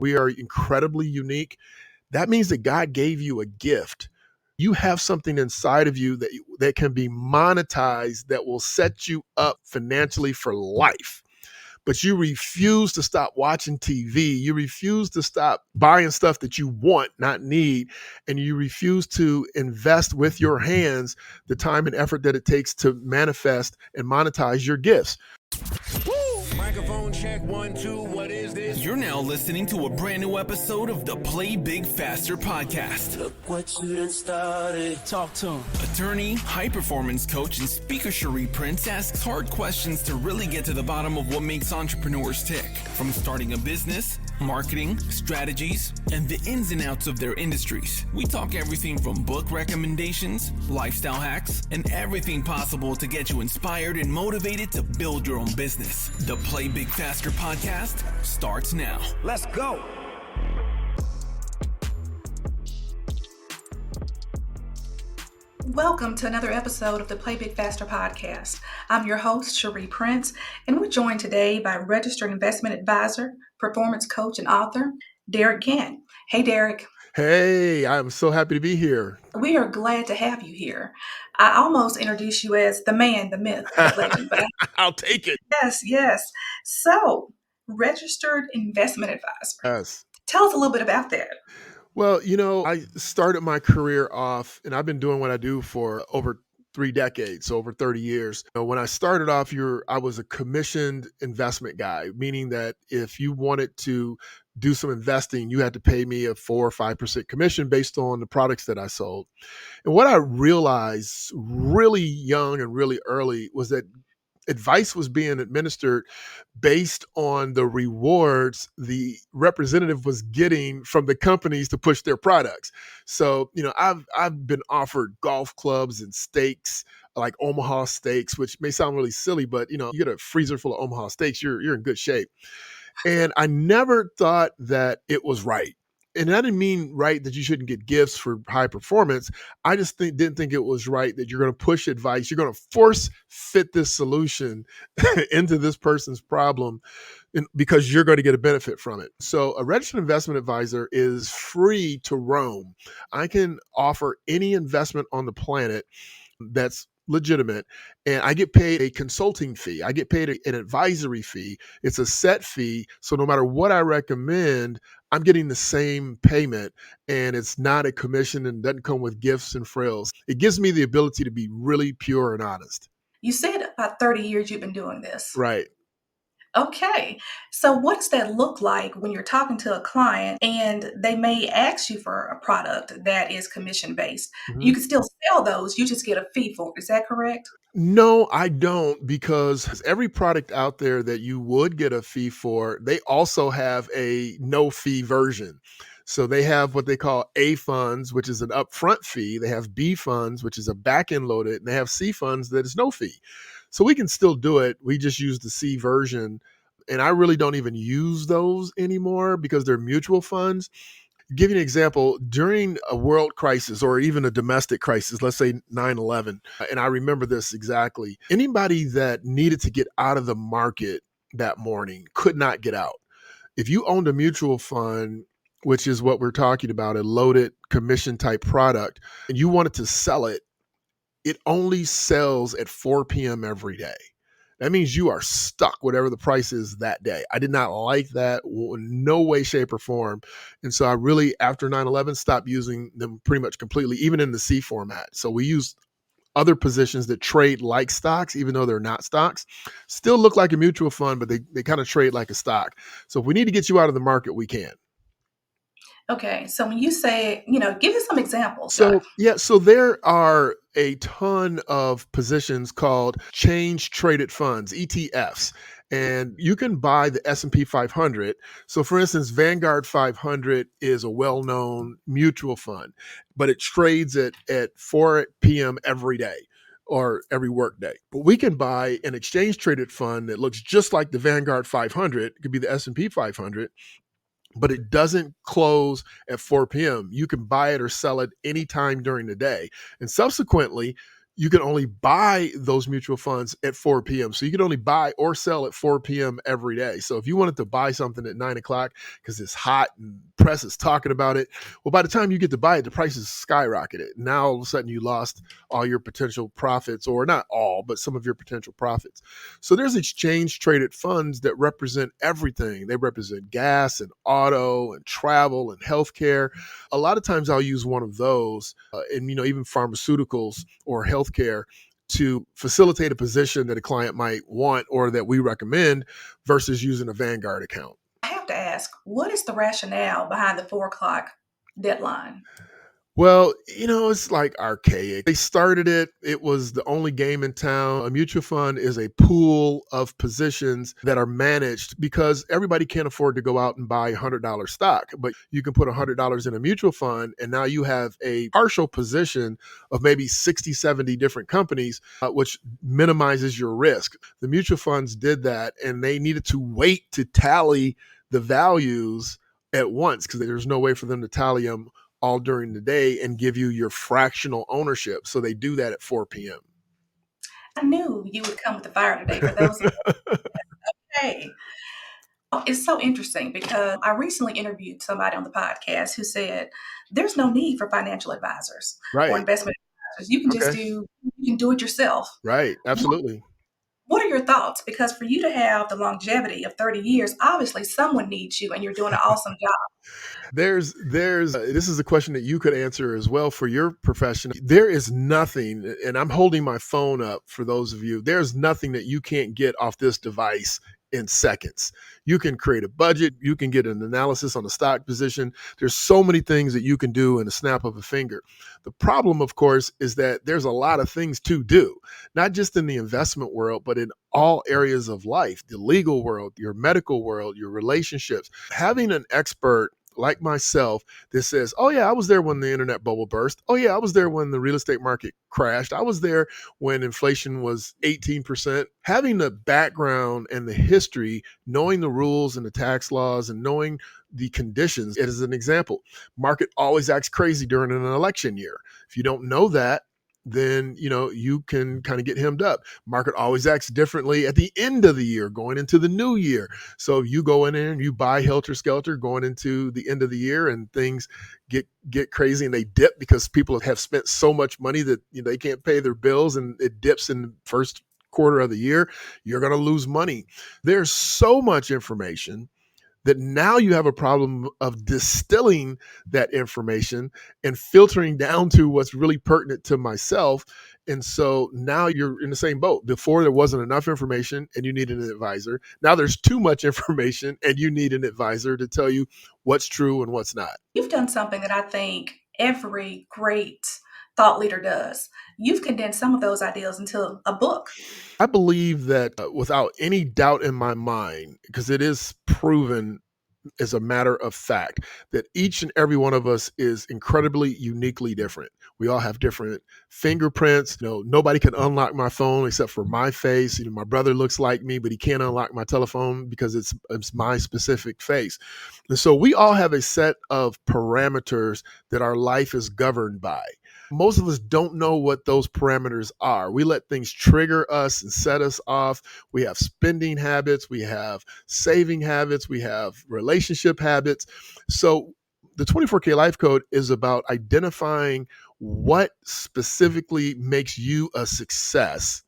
we are incredibly unique. That means that God gave you a gift. You have something inside of you that can be monetized, that will set you up financially for life. But you refuse to stop watching TV. You refuse to stop buying stuff that you want, not need. And you refuse to invest with your hands the time and effort that it takes to manifest and monetize your gifts. Microphone check 1 2. What is this? You're now listening to a brand new episode of the Play Big Faster podcast. Look what you done started. Talk to him. Attorney, high performance coach, and speaker Scherrie Prince asks hard questions to really get to the bottom of what makes entrepreneurs tick. From starting a business, marketing, strategies, and the ins and outs of their industries. We talk everything from book recommendations, lifestyle hacks, and everything possible to get you inspired and motivated to build your own business. The Play Big Faster podcast starts now. Let's go. Welcome to another episode of the Play Big Faster podcast. I'm your host, Scherrie Prince, and we're joined today by registered investment advisor, performance coach, and author, Derick Gant. Hey, Derick. Hey, I'm so happy to be here. We are glad to have you here. I almost introduced you as the man, the myth, the legend, but I'll take it. Yes. So, registered investment advisor. Yes. Tell us a little bit about that. Well, I started my career off, and I've been doing what I do for over 3 decades, so over 30 years. When I started off, I was a commissioned investment guy, meaning that if you wanted to do some investing, you had to pay me a 4 or 5% commission based on the products that I sold. And what I realized really young and really early was that advice was being administered based on the rewards the representative was getting from the companies to push their products. So, I've been offered golf clubs and steaks, like Omaha steaks, which may sound really silly, but you get a freezer full of Omaha steaks, you're in good shape. And I never thought that it was right. And I didn't mean right that you shouldn't get gifts for high performance. I just didn't think it was right that you're going to push advice. You're going to force fit this solution into this person's problem because you're going to get a benefit from it. So a registered investment advisor is free to roam. I can offer any investment on the planet that's legitimate, and I get paid a consulting fee. I get paid an advisory fee. It's a set fee. So no matter what I recommend, I'm getting the same payment, and it's not a commission and doesn't come with gifts and frills. It gives me the ability to be really pure and honest. You said about 30 years you've been doing this. Right. Okay. So what does that look like when you're talking to a client and they may ask you for a product that is commission-based? Mm-hmm. You can still sell those. You just get a fee for it. Is that correct? No, I don't, because every product out there that you would get a fee for, they also have a no fee version. So they have what they call A funds, which is an upfront fee. They have B funds, which is a back-end loaded, and they have C funds that is no fee. So we can still do it. We just use the C version. And I really don't even use those anymore because they're mutual funds. Give you an example, during a world crisis or even a domestic crisis, let's say 9/11, and I remember this exactly, anybody that needed to get out of the market that morning could not get out. If you owned a mutual fund, which is what we're talking about, a loaded commission type product, and you wanted to sell it, it only sells at 4 p.m. every day. That means you are stuck whatever the price is that day. I did not like that in no way, shape, or form. And so I really, after 9/11, stopped using them pretty much completely, even in the C format. So we use other positions that trade like stocks, even though they're not stocks. Still look like a mutual fund, but they kind of trade like a stock. So if we need to get you out of the market, we can. Okay. So when you say, give us some examples. So there are a ton of positions called change traded funds, ETFs, and you can buy the S&P 500. So for instance, Vanguard 500 is a well-known mutual fund, but it trades at 4 p.m. every day or every work day. But we can buy an exchange traded fund that looks just like the Vanguard 500. It could be the S&P 500. But it doesn't close at 4 p.m. You can buy it or sell it anytime during the day. And subsequently, you can only buy those mutual funds at 4 p.m. So you can only buy or sell at 4 p.m. every day. So if you wanted to buy something at 9 o'clock because it's hot and press is talking about it, well, by the time you get to buy it, the price is skyrocketed. Now all of a sudden you lost all your potential profits, or not all, but some of your potential profits. So there's exchange traded funds that represent everything. They represent gas and auto and travel and healthcare. A lot of times I'll use one of those, and even pharmaceuticals or healthcare, to facilitate a position that a client might want or that we recommend versus using a Vanguard account. I have to ask, what is the rationale behind the 4 o'clock deadline? Well, it's like archaic. They started it. It was the only game in town. A mutual fund is a pool of positions that are managed because everybody can't afford to go out and buy $100 stock, but you can put $100 in a mutual fund. And now you have a partial position of maybe 60, 70 different companies, which minimizes your risk. The mutual funds did that, and they needed to wait to tally the values at once because there's no way for them to tally them all during the day and give you your fractional ownership. So they do that at 4 p.m. I knew you would come with the fire today for those. Hey, it's so interesting because I recently interviewed somebody on the podcast who said there's no need for financial advisors or Right. investment advisors. You can just Okay. do it yourself. Right. Absolutely. What are your thoughts? Because for you to have the longevity of 30 years, obviously someone needs you and you're doing an awesome job. There's this is a question that you could answer as well for your profession. There is nothing, and I'm holding my phone up for those of you, there's nothing that you can't get off this device in seconds. You can create a budget, you can get an analysis on a stock position. There's so many things that you can do in a snap of a finger. The problem, of course, is that there's a lot of things to do, not just in the investment world, but in all areas of life, the legal world, your medical world, your relationships. Having an expert like myself that says, oh, yeah, I was there when the internet bubble burst. Oh, yeah, I was there when the real estate market crashed. I was there when inflation was 18%. Having the background and the history, knowing the rules and the tax laws and knowing the conditions, it is an example. Market always acts crazy during an election year. If you don't know that, then you can kind of get hemmed up. Market always acts differently at the end of the year, going into the new year. So you go in there and you buy helter skelter going into the end of the year, and things get crazy and they dip because people have spent so much money that they can't pay their bills, and it dips in the first quarter of the year. You're going to lose money. There's so much information that now you have a problem of distilling that information and filtering down to what's really pertinent to myself. And so now you're in the same boat. Before there wasn't enough information and you needed an advisor. Now there's too much information and you need an advisor to tell you what's true and what's not. You've done something that I think every great thought leader does. You've condensed some of those ideas into a book. I believe that without any doubt in my mind, because it is proven as a matter of fact, that each and every one of us is incredibly uniquely different. We all have different fingerprints. Nobody can unlock my phone except for my face. My brother looks like me, but he can't unlock my telephone because it's my specific face. And so we all have a set of parameters that our life is governed by. Most of us don't know what those parameters are. We let things trigger us and set us off. We have spending habits, we have saving habits, we have relationship habits. So the 24K Life Code is about identifying what specifically makes you a success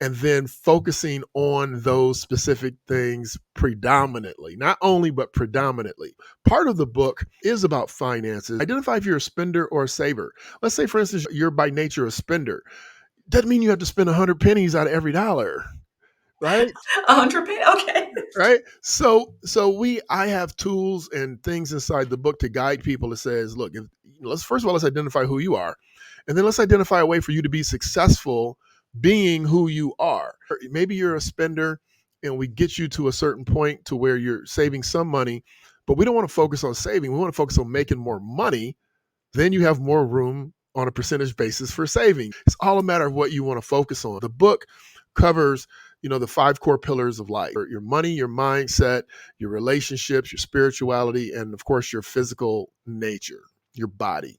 and then focusing on those specific things predominantly, not only, but predominantly. Part of the book is about finances. Identify if you're a spender or a saver. Let's say, for instance, you're by nature a spender. Doesn't mean you have to spend 100 pennies out of every dollar, right? 100 okay. Right. So I have tools and things inside the book to guide people that says, look, let's first of all, let's identify who you are. And then let's identify a way for you to be successful being who you are. Maybe you're a spender and we get you to a certain point to where you're saving some money, but we don't want to focus on saving. We want to focus on making more money. Then you have more room on a percentage basis for saving. It's all a matter of what you want to focus on. The book covers, the 5 core pillars of life: your money, your mindset, your relationships, your spirituality, and of course, your physical nature, your body.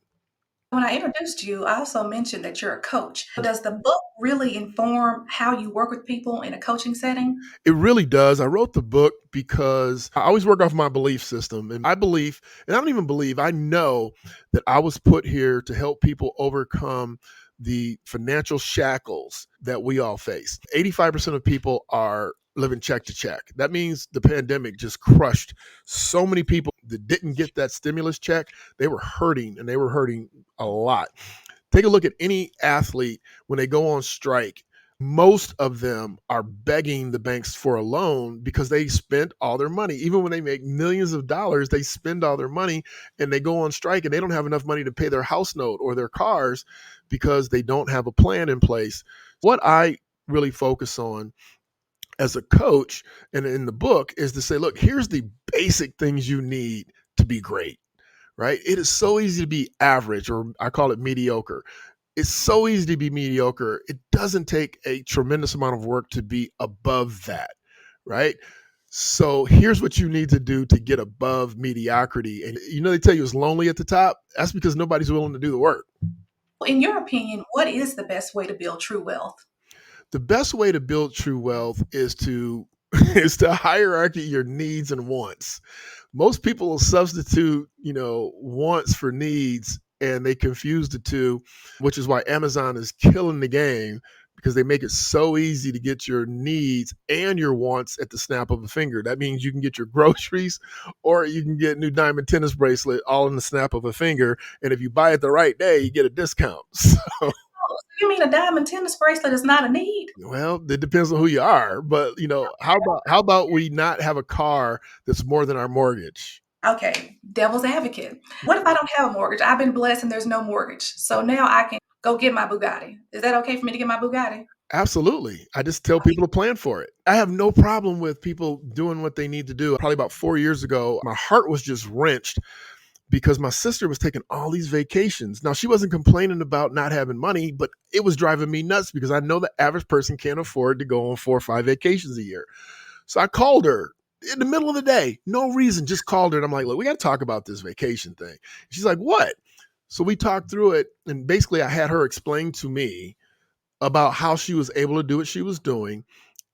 When I introduced you, I also mentioned that you're a coach. Does the book really inform how you work with people in a coaching setting? It really does. I wrote the book because I always work off my belief system. And I believe, and I don't even believe, I know that I was put here to help people overcome the financial shackles that we all face. 85% of people are living check to check. That means the pandemic just crushed so many people that didn't get that stimulus check. They were hurting, and they were hurting a lot. Take a look at any athlete when they go on strike. Most of them are begging the banks for a loan because they spent all their money. Even when they make millions of dollars, they spend all their money and they go on strike and they don't have enough money to pay their house note or their cars because they don't have a plan in place. What I really focus on as a coach and in the book is to say, look, here's the basic things you need to be great, right? It is so easy to be average, or I call it mediocre. It's so easy to be mediocre. It doesn't take a tremendous amount of work to be above that, right? So here's what you need to do to get above mediocrity. And they tell you it's lonely at the top. That's because nobody's willing to do the work. In your opinion, what is the best way to build true wealth? The best way to build true wealth is to is to hierarchy your needs and wants. Most people will substitute, wants for needs, and they confuse the two, which is why Amazon is killing the game, because they make it so easy to get your needs and your wants at the snap of a finger. That means you can get your groceries or you can get a new diamond tennis bracelet all in the snap of a finger. And if you buy it the right day, you get a discount. So, Oh, so you mean a diamond tennis bracelet is not a need? well, it depends on who you are, but how about we not have a car that's more than our mortgage? Okay, devil's advocate. What if I don't have a mortgage? I've been blessed and there's no mortgage. So now I can go get my Bugatti. Is that okay for me to get my Bugatti? Absolutely. I just tell people to plan for it. I have no problem with people doing what they need to do. Probably about 4 years ago, my heart was just wrenched because my sister was taking all these vacations. Now, she wasn't complaining about not having money, but it was driving me nuts because I know the average person can't afford to go on 4 or 5 vacations a year. So I called her in the middle of the day, no reason, just called her. And I'm like, look, we got to talk about this vacation thing. She's like, what? So we talked through it. And basically, I had her explain to me about how she was able to do what she was doing,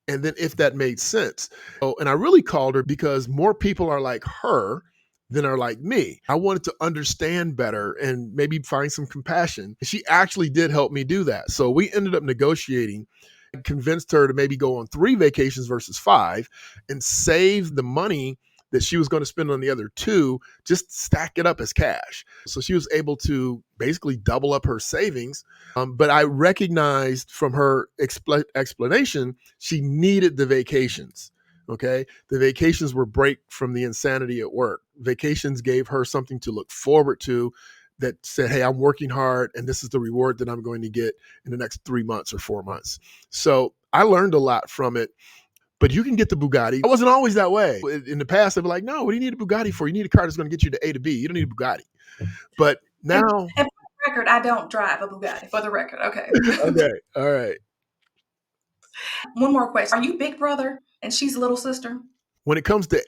and then if that made sense. Oh, and I really called her because more people are like her than are like me. I wanted to understand better and maybe find some compassion. She actually did help me do that. So we ended up negotiating, convinced her to maybe go on 3 vacations versus 5 and save the money that she was going to spend on the other 2, just stack it up as cash. So she was able to basically double up her savings. But I recognized from her explanation, she needed the vacations. Okay. The vacations were break from the insanity at work. Vacations gave her something to look forward to that said, hey, I'm working hard and this is the reward that I'm going to get in the next 3 months or 4 months. So I learned a lot from it. But you can get the Bugatti. I wasn't always that way. In the past, they'd be like, no, what do you need a Bugatti for? You need a car that's going to get you to A to B. You don't need a Bugatti. But And, now, and for the record, I don't drive a Bugatti. For the record, okay. okay, all right. One more question. Are you big brother and she's little sister? When it comes to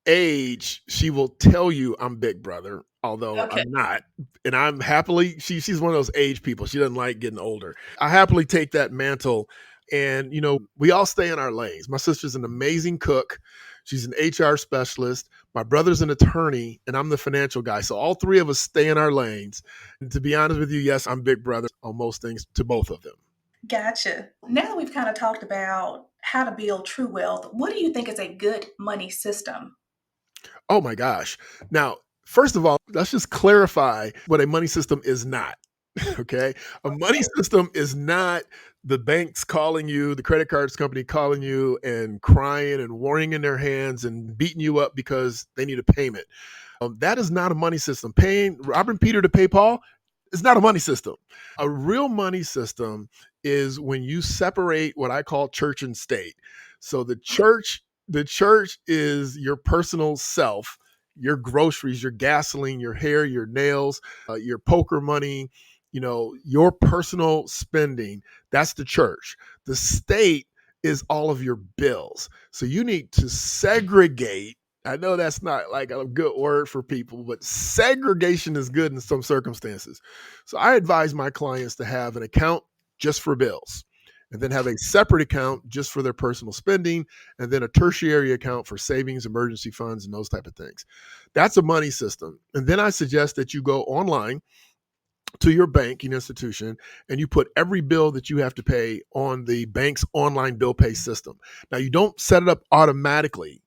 age, she will tell you I'm big brother, although Okay. I'm not. And I'm happily, she's one of those age people. She doesn't like getting older. I happily take that mantle. And, we all stay in our lanes. My sister's an amazing cook. She's an HR specialist. My brother's an attorney, and I'm the financial guy. So all 3 of us stay in our lanes. And to be honest with you, yes, I'm big brother on most things to both of them. Gotcha. Now that we've kind of talked about how to build true wealth, what do you think is a good money system? Oh my gosh. Now, first of all, let's just clarify what a money system is not. Okay. A money system is not the banks calling you, the credit cards company calling you and crying and warring in their hands and beating you up because they need a payment. That is not a money system. Paying Robin Peter to pay Paul is not a money system. A real money system is when you separate what I call church and state. So the church is your personal self, your groceries, your gasoline, your hair, your nails, your poker money, your personal spending. That's the church. The state is all of your bills. So you need to segregate I know that's not like a good word for people, but segregation is good in some circumstances. So I advise my clients to have an account just for bills, and then have a separate account just for their personal spending, and then a tertiary account for savings, emergency funds, and those type of things. That's a money system. And then I suggest that you go online to your banking institution and you put every bill that you have to pay on the bank's online bill pay system. Now, you don't set it up automatically,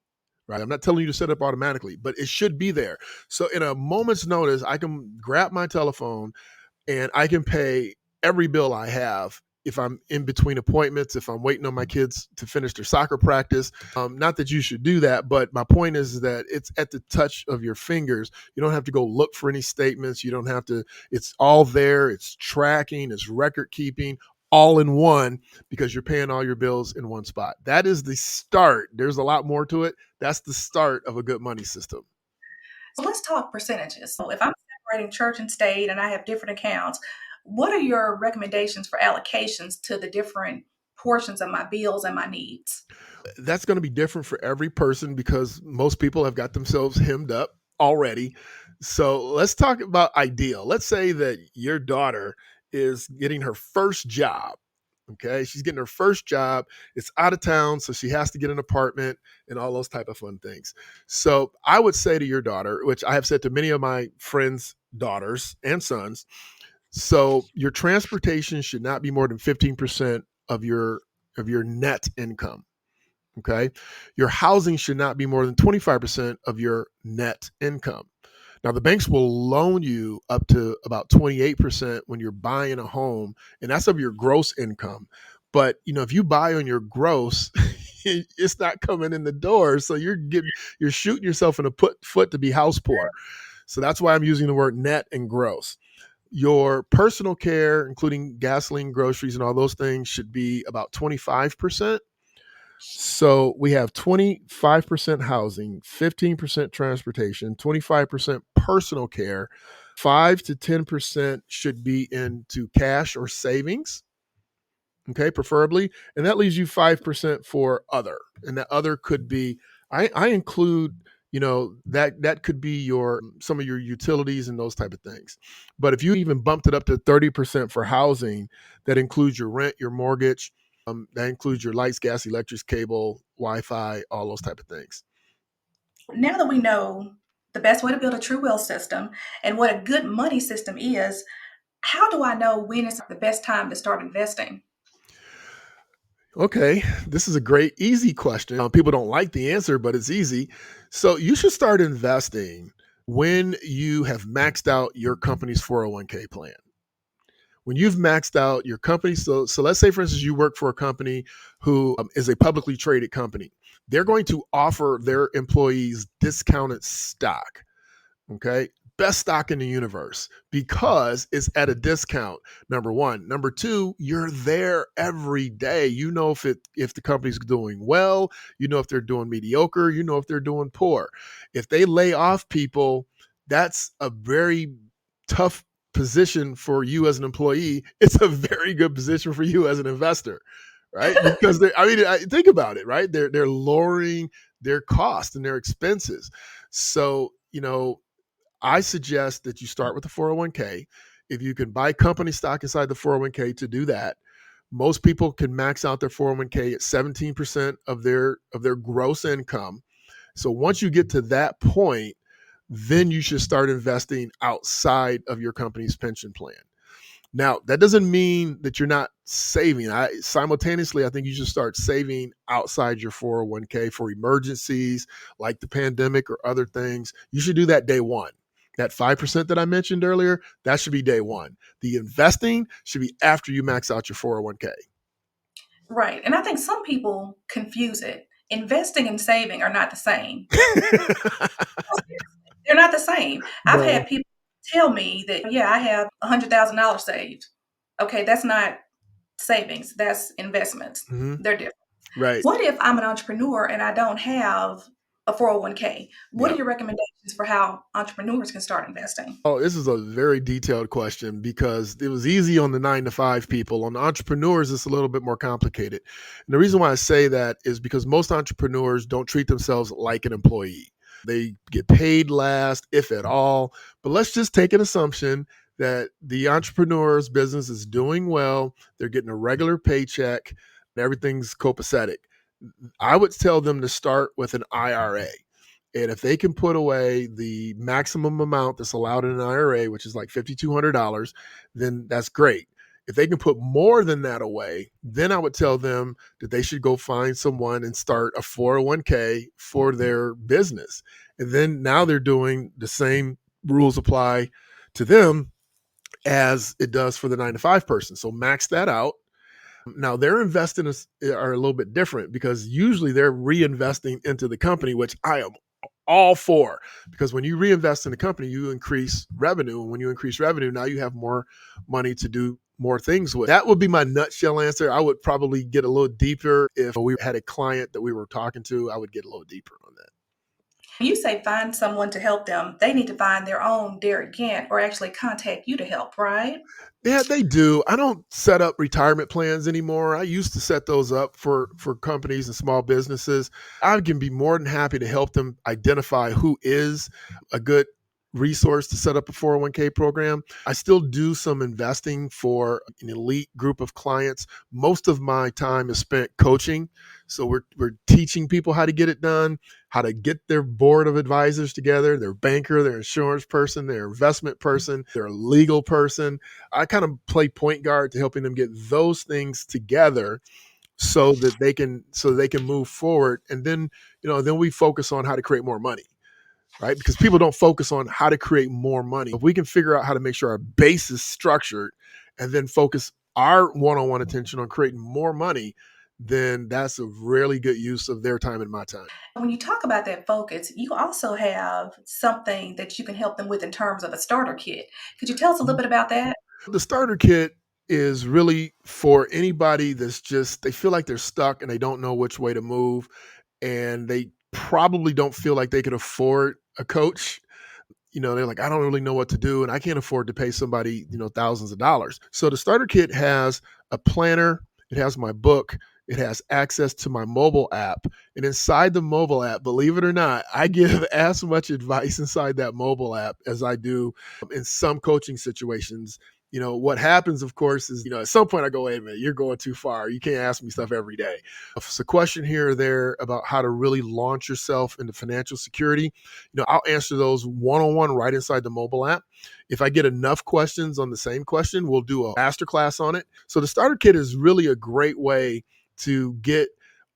right? I'm not telling you to set it up automatically, but it should be there. So in a moment's notice, I can grab my telephone and I can pay every bill I have if I'm in between appointments, if I'm waiting on my kids to finish their soccer practice. Not that you should do that, but my point is that it's at the touch of your fingers. You don't have to go look for any statements. You don't have to, it's all there. It's tracking, it's record keeping, all in one, because you're paying all your bills in one spot. That is the start. There's a lot more to it. That's the start of a good money system. So let's talk percentages. So if I'm separating church and state and I have different accounts, what are your recommendations for allocations to the different portions of my bills and my needs? That's going to be different for every person because most people have got themselves hemmed up already. So let's talk about ideal. Let's say that your daughter is getting her first job. Okay, she's getting her first job. It's out of town, so she has to get an apartment and all those type of fun things. So I would say to your daughter, which I have said to many of my friends' daughters and sons, so your transportation should not be more than 15% of your net income. Okay. Your housing should not be more than 25% of your net income. Now, the banks will loan you up to about 28% when you're buying a home, and that's of your gross income. But if you buy on your gross, it's not coming in the door. So you're shooting yourself in the foot to be house poor. So that's why I'm using the word net and gross. Your personal care, including gasoline, groceries, and all those things, should be about 25%. So we have 25% housing, 15% transportation, 25% personal care, 5 to 10% should be into cash or savings, okay, preferably. And that leaves you 5% for other. And that other could be, I include, that could be some of your utilities and those type of things. But if you even bumped it up to 30% for housing, that includes your rent, your mortgage, that includes your lights, gas, electric, cable, Wi-Fi, all those type of things. Now that we know the best way to build a true wealth system and what a good money system is, how do I know when is the best time to start investing? Okay, this is a great, easy question. People don't like the answer, but it's easy. So you should start investing when you have maxed out your company's 401k plan. When you've maxed out your company, so let's say, for instance, you work for a company who is a publicly traded company. They're going to offer their employees discounted stock. Okay. Best stock in the universe because it's at a discount. Number one. Number two, you're there every day. You know if the company's doing well, you know if they're doing mediocre, you know if they're doing poor. If they lay off people, that's a very tough position for you as an employee. It's a very good position for you as an investor, right? Because think about it, right? They're lowering their costs and their expenses. So, I suggest that you start with the 401k. If you can buy company stock inside the 401k to do that, most people can max out their 401k at 17% of their gross income. So once you get to that point, then you should start investing outside of your company's pension plan. Now, that doesn't mean that you're not saving. I think you should start saving outside your 401k for emergencies like the pandemic or other things. You should do that day one. That 5% that I mentioned earlier, that should be day one. The investing should be after you max out your 401k. Right. And I think some people confuse it. Investing and saving are not the same. They're not the same. I've No. had people tell me that, yeah, I have $100,000 saved. Okay, that's not savings, that's investments. Mhm. They're different. Right. What if I'm an entrepreneur and I don't have a 401k? What Yeah. are your recommendations for how entrepreneurs can start investing? Oh, this is a very detailed question because it was easy on the 9 to 5 people. On the entrepreneurs, it's a little bit more complicated. And the reason why I say that is because most entrepreneurs don't treat themselves like an employee. They get paid last, if at all. But let's just take an assumption that the entrepreneur's business is doing well. They're getting a regular paycheck and everything's copacetic. I would tell them to start with an IRA. And if they can put away the maximum amount that's allowed in an IRA, which is like $5,200, then that's great. If they can put more than that away, then I would tell them that they should go find someone and start a 401k for their business. And then now they're doing the same rules apply to them as it does for the 9 to 5 person. So max that out. Now their investing are a little bit different because usually they're reinvesting into the company, which I am all for, because when you reinvest in the company, you increase revenue. And when you increase revenue, now you have more money to do more things with. That would be my nutshell answer. I would probably get a little deeper. If we had a client that we were talking to, I would get a little deeper on that. When you say find someone to help them, they need to find their own Derick Gant or actually contact you to help, right? Yeah, they do. I don't set up retirement plans anymore. I used to set those up for companies and small businesses. I can be more than happy to help them identify who is a good resource to set up a 401k program. I still do some investing for an elite group of clients. Most of my time is spent coaching. So we're teaching people how to get it done, how to get their board of advisors together, their banker, their insurance person, their investment person, their legal person. I kind of play point guard to helping them get those things together so that they can move forward. And then, then we focus on how to create more money. Right? Because people don't focus on how to create more money. If we can figure out how to make sure our base is structured and then focus our one-on-one attention on creating more money, then that's a really good use of their time and my time. When you talk about that focus, you also have something that you can help them with in terms of a starter kit. Could you tell us a little bit about that? The starter kit is really for anybody they feel like they're stuck and they don't know which way to move, and they probably don't feel like they can afford a coach. They're like, I don't really know what to do, and I can't afford to pay somebody, thousands of dollars. So the starter kit has a planner, it has my book, it has access to my mobile app. And inside the mobile app, believe it or not, I give as much advice inside that mobile app as I do in some coaching situations. What happens, of course, is, at some point I go, wait a minute, you're going too far. You can't ask me stuff every day. If it's a question here or there about how to really launch yourself into financial security, I'll answer those one-on-one right inside the mobile app. If I get enough questions on the same question, we'll do a masterclass on it. So the starter kit is really a great way to get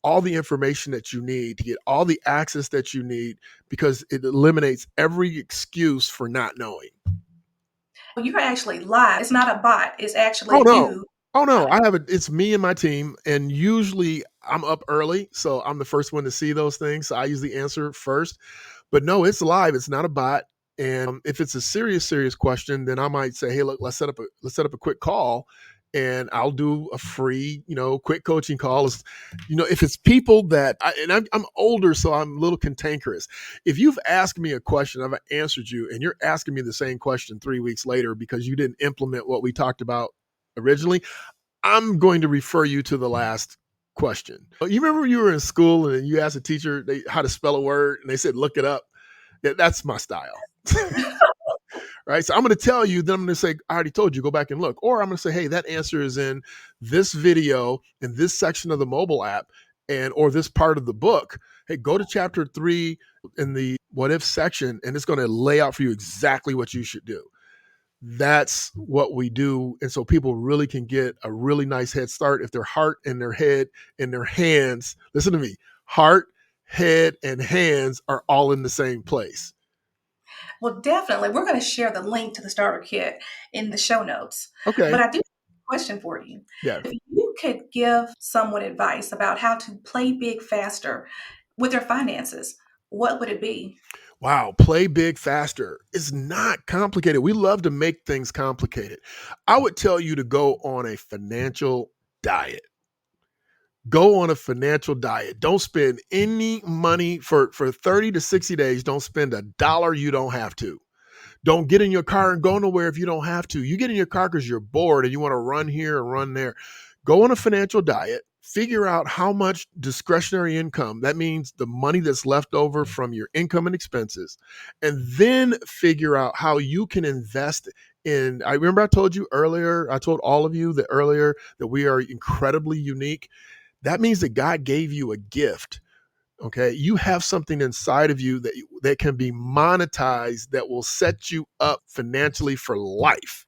all the information that you need, to get all the access that you need, because it eliminates every excuse for not knowing. You're actually live. It's not a bot. It's actually Oh no. you. Oh no, it's me and my team, and usually I'm up early, so I'm the first one to see those things. So I usually answer first. But no, it's live. It's not a bot. And if it's a serious question, then I might say, hey, look, let's set up a quick call, and I'll do a free, quick coaching call. If it's people that I'm older, so I'm a little cantankerous. If you've asked me a question, I've answered you, and you're asking me the same question 3 weeks later because you didn't implement what we talked about originally, I'm going to refer you to the last question. You remember when you were in school and you asked a teacher how to spell a word and they said, look it up? Yeah, that's my style. Right. So I'm going to tell you, then I'm going to say, I already told you, go back and look. Or I'm going to say, hey, that answer is in this video, in this section of the mobile app, or this part of the book. Hey, go to chapter 3 in the what if section, and it's going to lay out for you exactly what you should do. That's what we do. And so people really can get a really nice head start if their heart and their head and their hands, listen to me, heart, head, and hands are all in the same place. Well, definitely. We're going to share the link to the starter kit in the show notes. Okay. But I do have a question for you. Yeah. If you could give someone advice about how to play big faster with their finances, what would it be? Wow, play big faster. It's not complicated. We love to make things complicated. I would tell you to go on a financial diet. Go on a financial diet. Don't spend any money for 30 to 60 days. Don't spend a dollar you don't have to. Don't get in your car and go nowhere if you don't have to. You get in your car because you're bored and you want to run here and run there. Go on a financial diet. Figure out how much discretionary income, that means the money that's left over from your income and expenses, and then figure out how you can invest in. I remember I told you earlier, I told all of you that earlier that we are incredibly unique. That means that God gave you a gift. Okay, you have something inside of you that can be monetized, that will set you up financially for life.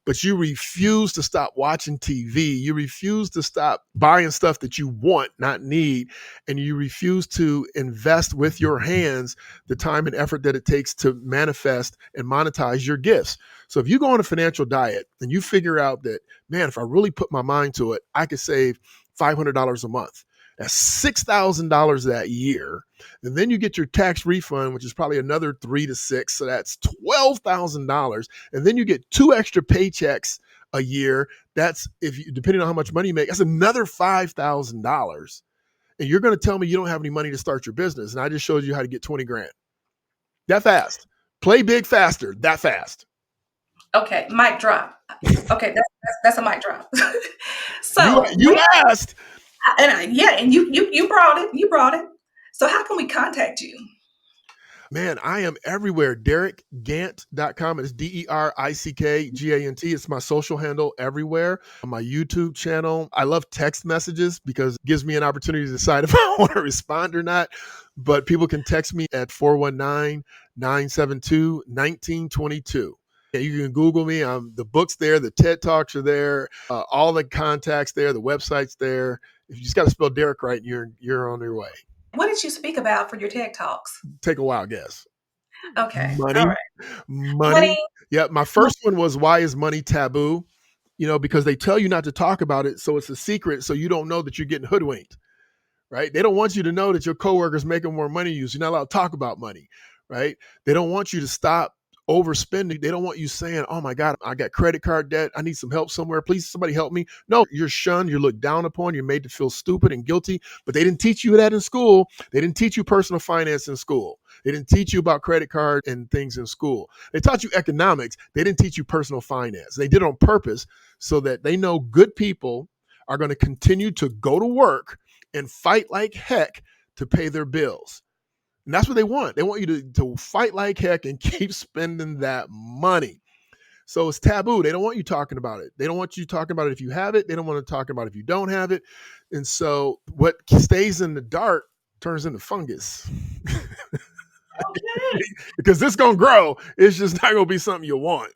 But you refuse to stop watching TV. You refuse to stop buying stuff that you want, not need. And you refuse to invest with your hands the time and effort that it takes to manifest and monetize your gifts. So if you go on a financial diet and you figure out that, man, if I really put my mind to it, I could save $500 a month. That's $6,000 that year. And then you get your tax refund, which is probably another 3 to 6. So that's $12,000. And then you get 2 extra paychecks a year. That's, if you, depending on how much money you make, that's another $5,000. And you're going to tell me you don't have any money to start your business. And I just showed you how to get 20 grand. That fast. Play big faster. That fast. Okay, mic drop. Okay, that's a mic drop. So you asked. And you brought it. You brought it. So how can we contact you? Man, I am everywhere. DerickGant.com. It's DerickGant. It's my social handle everywhere. On my YouTube channel. I love text messages because it gives me an opportunity to decide if I want to respond or not. But people can text me at 419-972-1922. You can Google me. The book's there. The TED Talks are there. All the contacts there. The website's there. If you just got to spell Derick right, you're on your way. What did you speak about for your TED Talks? Take a wild guess. Okay. Money. All right. Money. Yeah. My first one was, why is money taboo? Because they tell you not to talk about it. So it's a secret. So you don't know that you're getting hoodwinked, right? They don't want you to know that your coworker's making more money than you. So you're not allowed to talk about money, right? They don't want you to stop overspending. They don't want you saying, oh my God, I got credit card debt. I need some help somewhere. Please, somebody help me. No, you're shunned. You're looked down upon. You're made to feel stupid and guilty. But they didn't teach you that in school. They didn't teach you personal finance in school. They didn't teach you about credit card and things in school. They taught you economics. They didn't teach you personal finance. They did it on purpose so that they know good people are going to continue to go to work and fight like heck to pay their bills. And that's what they want. They want you to fight like heck and keep spending that money. So it's taboo. They don't want you talking about it. They don't want you talking about it if you have it. They don't want to talk about it if you don't have it. And so what stays in the dark turns into fungus. Okay. Because it's going to grow. It's just not going to be something you want.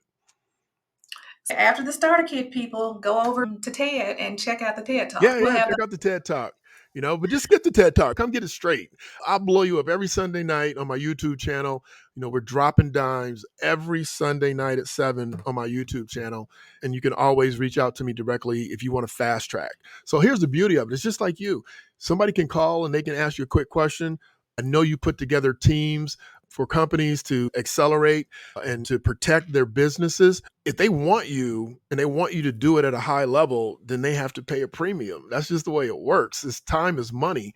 After the starter kit, people go over to TED and check out the TED Talk. Yeah, check out the TED Talk. But just get the TED Talk. Come get it straight. I'll blow you up every Sunday night on my YouTube channel. We're dropping dimes every Sunday night at 7 on my YouTube channel. And you can always reach out to me directly if you want to fast track. So here's the beauty of it. It's just like you. Somebody can call and they can ask you a quick question. I know you put together teams for companies to accelerate and to protect their businesses. If they want you and they want you to do it at a high level, then they have to pay a premium. That's just the way it works. This time is money.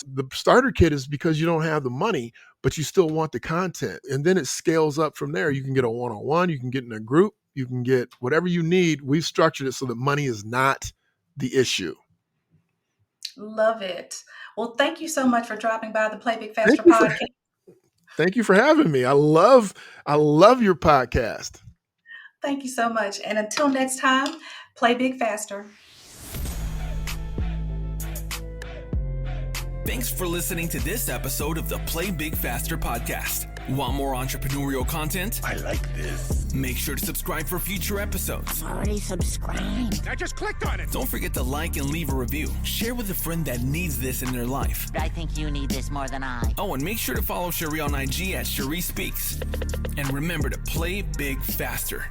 The starter kit is because you don't have the money, but you still want the content. And then it scales up from there. You can get a one-on-one, you can get in a group, you can get whatever you need. We've structured it so that money is not the issue. Love it. Well, thank you so much for dropping by the Play Big Faster podcast. Thank you for having me. I love your podcast. Thank you so much. And until next time, play big faster. Thanks for listening to this episode of the Play Big Faster podcast. Want more entrepreneurial content? I like this. Make sure to subscribe for future episodes. Already subscribed. I just clicked on it. Don't forget to like and leave a review. Share with a friend that needs this in their life. I think you need this more than I. Oh, and make sure to follow Scherrie on IG at Scherrie Speaks. And remember to play big faster.